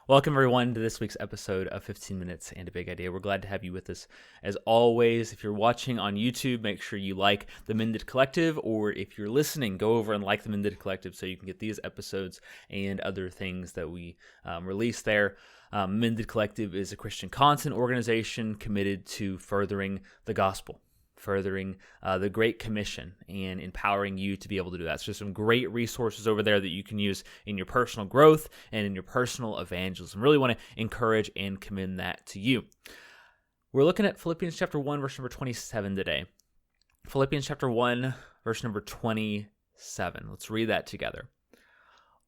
Welcome, everyone, to this week's episode of 15 Minutes and a Big Idea. We're glad to have you with us. As always, if you're watching on YouTube, make sure you like the Mended Collective, or if you're listening, go over and like the Mended Collective so you can get these episodes and other things that we release there. Mended Collective is a Christian content organization committed to furthering the gospel, furthering the Great Commission, and empowering you to be able to do that. So there's some great resources over there that you can use in your personal growth and in your personal evangelism. Really want to encourage and commend that to you. We're looking at Philippians chapter 1, verse number 27 today. Philippians chapter 1, verse number 27. Let's read that together.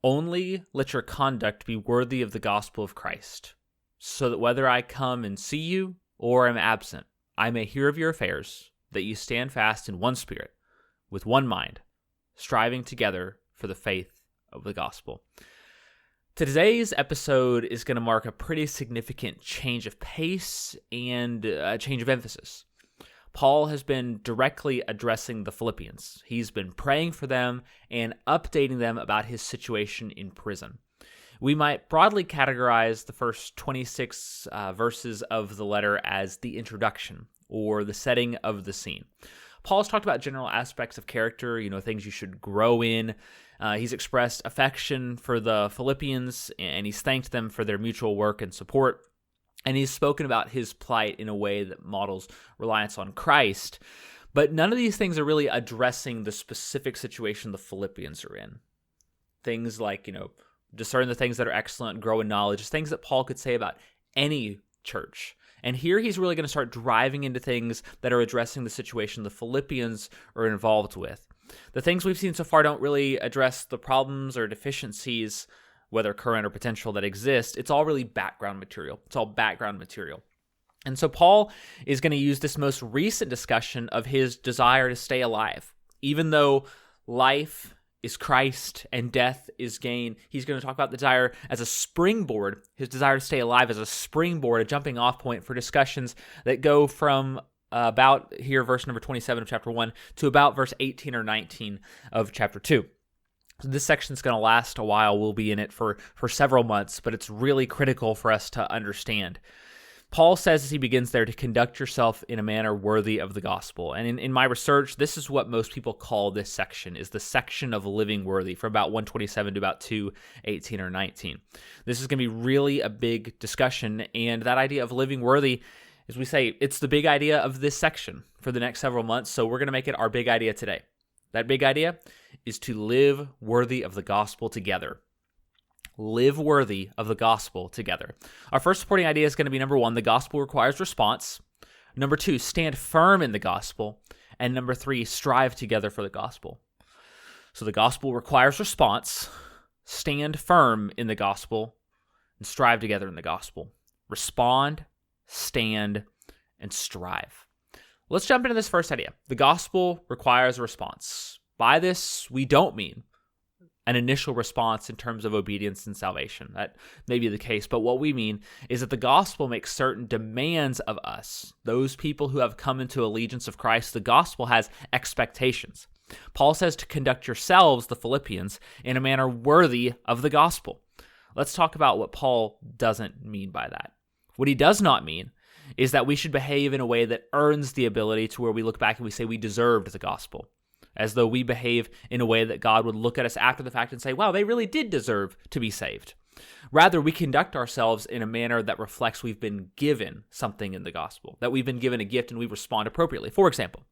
Only let your conduct be worthy of the gospel of Christ, so that whether I come and see you or am absent, I may hear of your affairs, that you stand fast in one spirit, with one mind, striving together for the faith of the gospel. Today's episode is going to mark a pretty significant change of pace and a change of emphasis. Paul has been directly addressing the Philippians. He's been praying for them and updating them about his situation in prison. We might broadly categorize the first 26 verses of the letter as the introduction, or the setting of the scene. Paul's talked about general aspects of character, things you should grow in. He's expressed affection for the Philippians, and he's thanked them for their mutual work and support. And he's spoken about his plight in a way that models reliance on Christ. But none of these things are really addressing the specific situation the Philippians are in. Things like, discern the things that are excellent, grow in knowledge, just things that Paul could say about any church. And here he's really going to start driving into things that are addressing the situation the Philippians are involved with. The things we've seen so far don't really address the problems or deficiencies, whether current or potential, that exist. It's all really background material. And so Paul is going to use this most recent discussion of his desire to stay alive. Even though life is Christ and death is gain, he's going to talk about the desire as a springboard, his desire to stay alive as a springboard, a jumping off point for discussions that go from about here, verse number 27 of chapter 1, to about verse 18 or 19 of chapter 2. So this section is going to last a while. We'll be in it for several months, but it's really critical for us to understand. Paul says as he begins there to conduct yourself in a manner worthy of the gospel. And in my research, this is what most people call this section, is the section of living worthy, from about 127 to about 2:18 or 19. This is going to be really a big discussion, and that idea of living worthy, as we say, it's the big idea of this section for the next several months, so we're going to make it our big idea today. That big idea is to live worthy of the gospel together. Live worthy of the gospel together. Our first supporting idea is going to be, number 1, the gospel requires response. Number 2, stand firm in the gospel. And number 3, strive together for the gospel. So the gospel requires response. Stand firm in the gospel and strive together in the gospel. Respond, stand, and strive. Let's jump into this first idea. The gospel requires a response. By this, we don't mean an initial response in terms of obedience and salvation. That may be the case, but what we mean is that the gospel makes certain demands of us. Those people who have come into allegiance of Christ, the gospel has expectations. Paul says to conduct yourselves, the Philippians, in a manner worthy of the gospel. Let's talk about what Paul doesn't mean by that. What he does not mean is that we should behave in a way that earns the ability to where we look back and we say we deserved the gospel, as though we behave in a way that God would look at us after the fact and say, wow, they really did deserve to be saved. Rather, we conduct ourselves in a manner that reflects we've been given something in the gospel, that we've been given a gift and we respond appropriately. For example,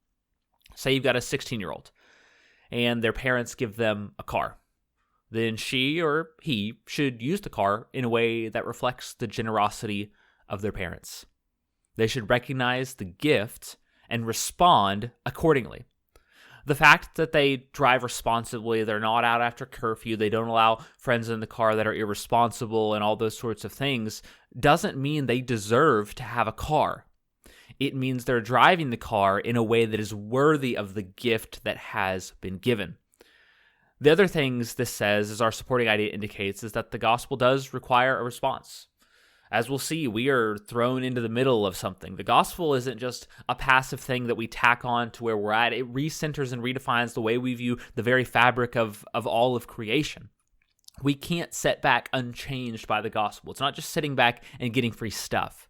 say you've got a 16-year-old and their parents give them a car. Then she or he should use the car in a way that reflects the generosity of their parents. They should recognize the gift and respond accordingly. The fact that they drive responsibly, they're not out after curfew, they don't allow friends in the car that are irresponsible and all those sorts of things, doesn't mean they deserve to have a car. It means they're driving the car in a way that is worthy of the gift that has been given. The other things this says, as our supporting idea indicates, is that the gospel does require a response. As we'll see, we are thrown into the middle of something. The gospel isn't just a passive thing that we tack on to where we're at. It recenters and redefines the way we view the very fabric of all of creation. We can't sit back unchanged by the gospel. It's not just sitting back and getting free stuff.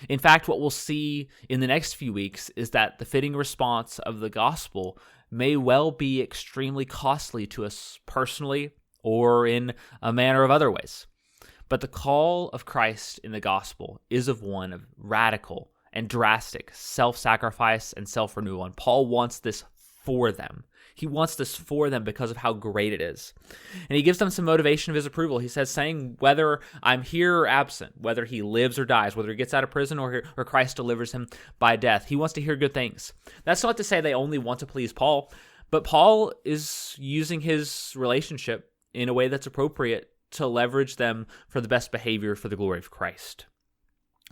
In fact, what we'll see in the next few weeks is that the fitting response of the gospel may well be extremely costly to us personally or in a manner of other ways. But the call of Christ in the gospel is of one of radical and drastic self-sacrifice and self-renewal. And Paul wants this for them. He wants this for them because of how great it is. And he gives them some motivation of his approval. He says, saying whether I'm here or absent, whether he lives or dies, whether he gets out of prison or Christ delivers him by death, he wants to hear good things. That's not to say they only want to please Paul, but Paul is using his relationship in a way that's appropriate to leverage them for the best behavior for the glory of Christ.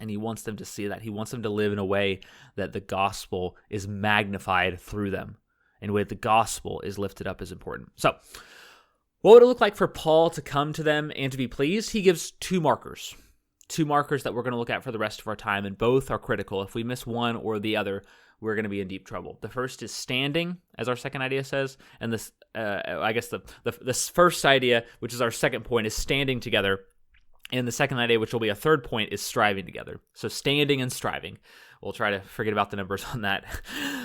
And he wants them to see that. He wants them to live in a way that the gospel is magnified through them, in a way the gospel is lifted up as important. So, what would it look like for Paul to come to them and to be pleased? He gives two markers that we're going to look at for the rest of our time, and both are critical. If we miss one or the other, we're going to be in deep trouble. The first is standing, as our second idea says, and this, this first idea, which is our second point, is standing together, and the second idea, which will be a third point, is striving together. So standing and striving. We'll try to forget about the numbers on that.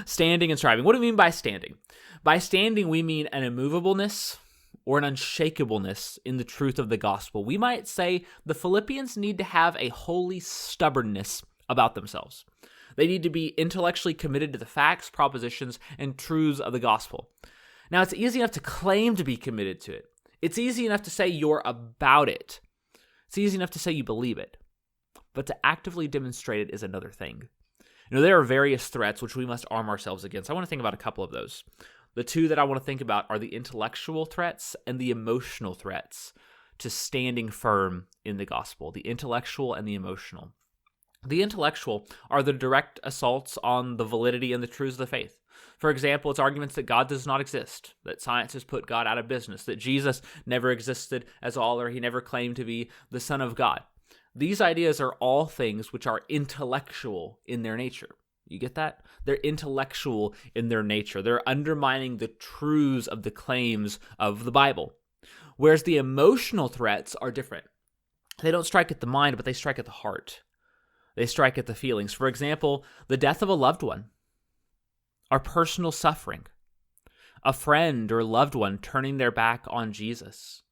Standing and striving. What do we mean by standing? By standing, we mean an immovableness or an unshakableness in the truth of the gospel. We might say the Philippians need to have a holy stubbornness about themselves. They need to be intellectually committed to the facts, propositions, and truths of the gospel. Now, it's easy enough to claim to be committed to it. It's easy enough to say you're about it. It's easy enough to say you believe it. But to actively demonstrate it is another thing. There are various threats which we must arm ourselves against. I want to think about a couple of those. The two that I want to think about are the intellectual threats and the emotional threats to standing firm in the gospel. The intellectual and the emotional. The intellectual are the direct assaults on the validity and the truths of the faith. For example, it's arguments that God does not exist, that science has put God out of business, that Jesus never existed as all, or he never claimed to be the Son of God. These ideas are all things which are intellectual in their nature. You get that? They're intellectual in their nature. They're undermining the truths of the claims of the Bible. Whereas the emotional threats are different. They don't strike at the mind, but they strike at the heart. They strike at the feelings. For example, the death of a loved one, our personal suffering, a friend or loved one turning their back on Jesus,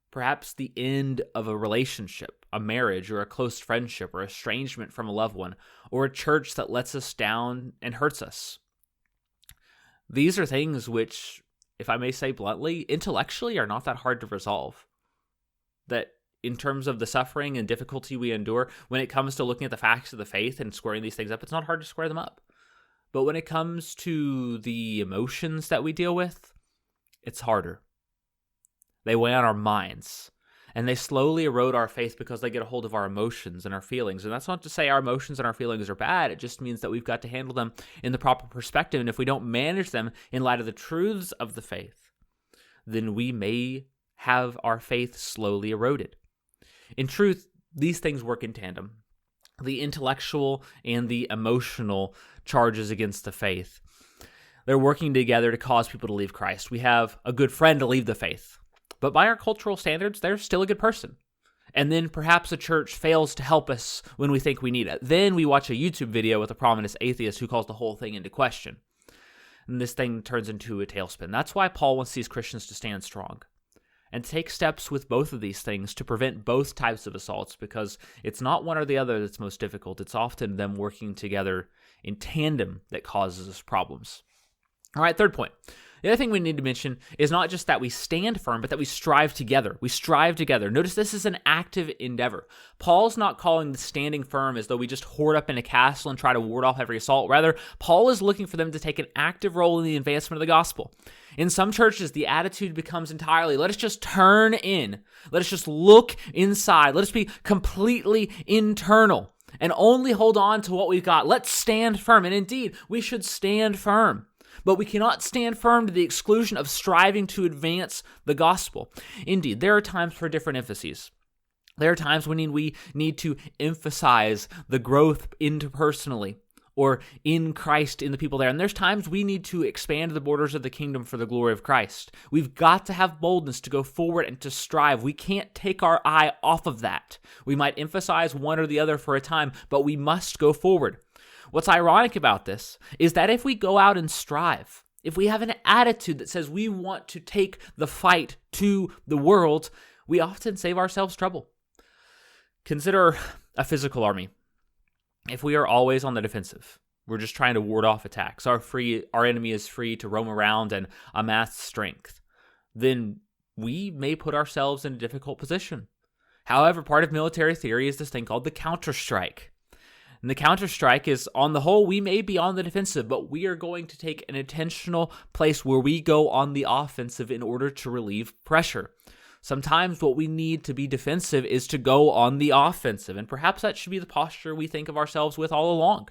perhaps the end of a relationship, a marriage or a close friendship or estrangement from a loved one, or a church that lets us down and hurts us. These are things which, if I may say bluntly, intellectually are not that hard to resolve. That in terms of the suffering and difficulty we endure, when it comes to looking at the facts of the faith and squaring these things up, it's not hard to square them up. But when it comes to the emotions that we deal with, it's harder. They weigh on our minds, and they slowly erode our faith because they get a hold of our emotions and our feelings. And that's not to say our emotions and our feelings are bad. It just means that we've got to handle them in the proper perspective. And if we don't manage them in light of the truths of the faith, then we may have our faith slowly eroded. In truth, these things work in tandem. The intellectual and the emotional charges against the faith. They're working together to cause people to leave Christ. We have a good friend to leave the faith. But by our cultural standards, they're still a good person. And then perhaps a church fails to help us when we think we need it. Then we watch a YouTube video with a prominent atheist who calls the whole thing into question. And this thing turns into a tailspin. That's why Paul wants these Christians to stand strong and take steps with both of these things to prevent both types of assaults, because it's not one or the other that's most difficult. It's often them working together in tandem that causes us problems. All right, third point. The other thing we need to mention is not just that we stand firm, but that we strive together. We strive together. Notice this is an active endeavor. Paul's not calling the standing firm as though we just hoard up in a castle and try to ward off every assault. Rather, Paul is looking for them to take an active role in the advancement of the gospel. In some churches, the attitude becomes entirely, let us just turn in. Let us just look inside. Let us be completely internal and only hold on to what we've got. Let's stand firm. And indeed, we should stand firm. But we cannot stand firm to the exclusion of striving to advance the gospel. Indeed, there are times for different emphases. There are times when we need to emphasize the growth interpersonally or in Christ in the people there. And there's times we need to expand the borders of the kingdom for the glory of Christ. We've got to have boldness to go forward and to strive. We can't take our eye off of that. We might emphasize one or the other for a time, but we must go forward. What's ironic about this is that if we go out and strive, if we have an attitude that says we want to take the fight to the world, we often save ourselves trouble. Consider a physical army. If we are always on the defensive, we're just trying to ward off attacks, our enemy is free to roam around and amass strength, then we may put ourselves in a difficult position. However, part of military theory is this thing called the counterstrike. And the counterstrike is, on the whole, we may be on the defensive, but we are going to take an intentional place where we go on the offensive in order to relieve pressure. Sometimes what we need to be defensive is to go on the offensive, and perhaps that should be the posture we think of ourselves with all along.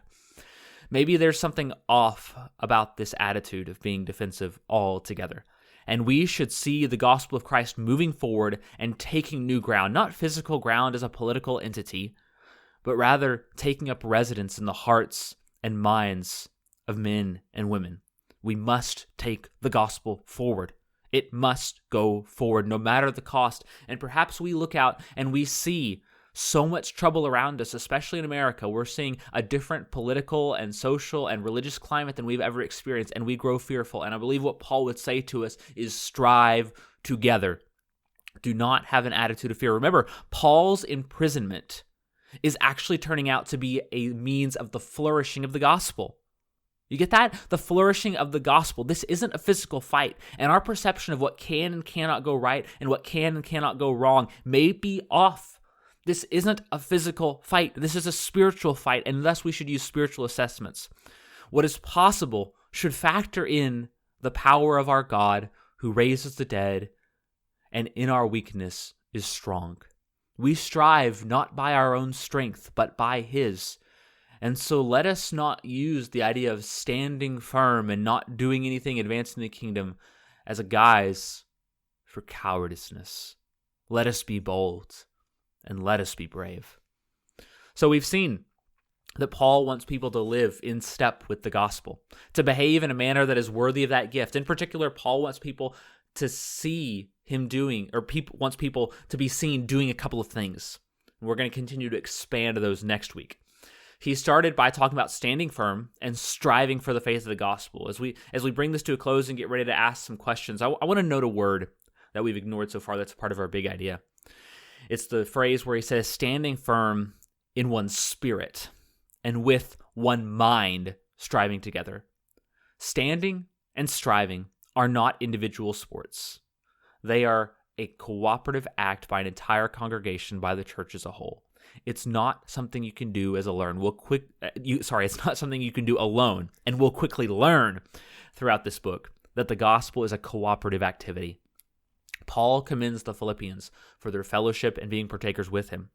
Maybe there's something off about this attitude of being defensive altogether, and we should see the gospel of Christ moving forward and taking new ground, not physical ground as a political entity, but rather taking up residence in the hearts and minds of men and women. We must take the gospel forward. It must go forward no matter the cost. And perhaps we look out and we see so much trouble around us, especially in America. We're seeing a different political and social and religious climate than we've ever experienced, and we grow fearful. And I believe what Paul would say to us is strive together. Do not have an attitude of fear. Remember, Paul's imprisonment is actually turning out to be a means of the flourishing of the gospel. You get that? The flourishing of the gospel. This isn't a physical fight, and our perception of what can and cannot go right and what can and cannot go wrong may be off. This isn't a physical fight. This is a spiritual fight, and thus we should use spiritual assessments. What is possible should factor in the power of our God who raises the dead and in our weakness is strong. We strive not by our own strength, but by His. And so let us not use the idea of standing firm and not doing anything advancing the kingdom as a guise for cowardice. Let us be bold and let us be brave. So we've seen that Paul wants people to live in step with the gospel, to behave in a manner that is worthy of that gift. In particular, Paul wants people to see him doing, or wants people to be seen doing a couple of things. We're going to continue to expand those next week. He started by talking about standing firm and striving for the faith of the gospel. As we bring this to a close and get ready to ask some questions, I want to note a word that we've ignored so far that's part of our big idea. It's the phrase where he says, standing firm in one spirit and with one mind striving together. Standing and striving are not individual sports. They are a cooperative act by an entire congregation, by the church as a whole. It's not something you can do as alone. It's not something you can do alone, and we'll quickly learn throughout this book that the gospel is a cooperative activity. Paul commends the Philippians for their fellowship and being partakers with him.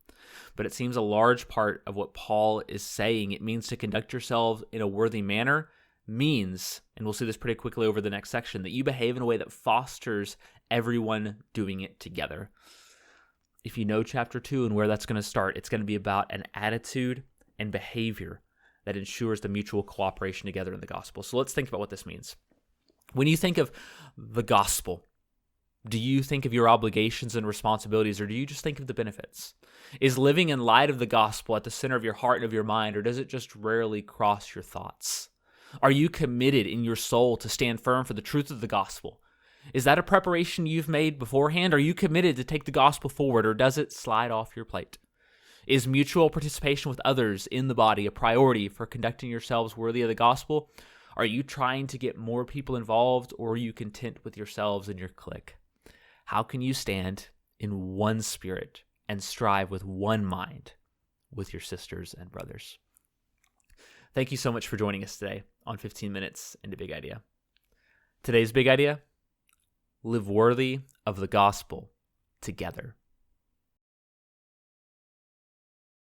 But it seems a large part of what Paul is saying, it means to conduct yourselves in a worthy manner, means, and we'll see this pretty quickly over the next section, that you behave in a way that fosters everyone doing it together. If you know chapter 2 and where that's going to start, it's going to be about an attitude and behavior that ensures the mutual cooperation together in the gospel. So let's think about what this means. When you think of the gospel, do you think of your obligations and responsibilities, or do you just think of the benefits? Is living in light of the gospel at the center of your heart and of your mind, or does it just rarely cross your thoughts? Are you committed in your soul to stand firm for the truth of the gospel? Is that a preparation you've made beforehand? Are you committed to take the gospel forward, or does it slide off your plate? Is mutual participation with others in the body a priority for conducting yourselves worthy of the gospel? Are you trying to get more people involved, or are you content with yourselves and your clique? How can you stand in one spirit and strive with one mind with your sisters and brothers? Thank you so much for joining us today on 15 Minutes into Big Idea. Today's big idea: live worthy of the gospel together.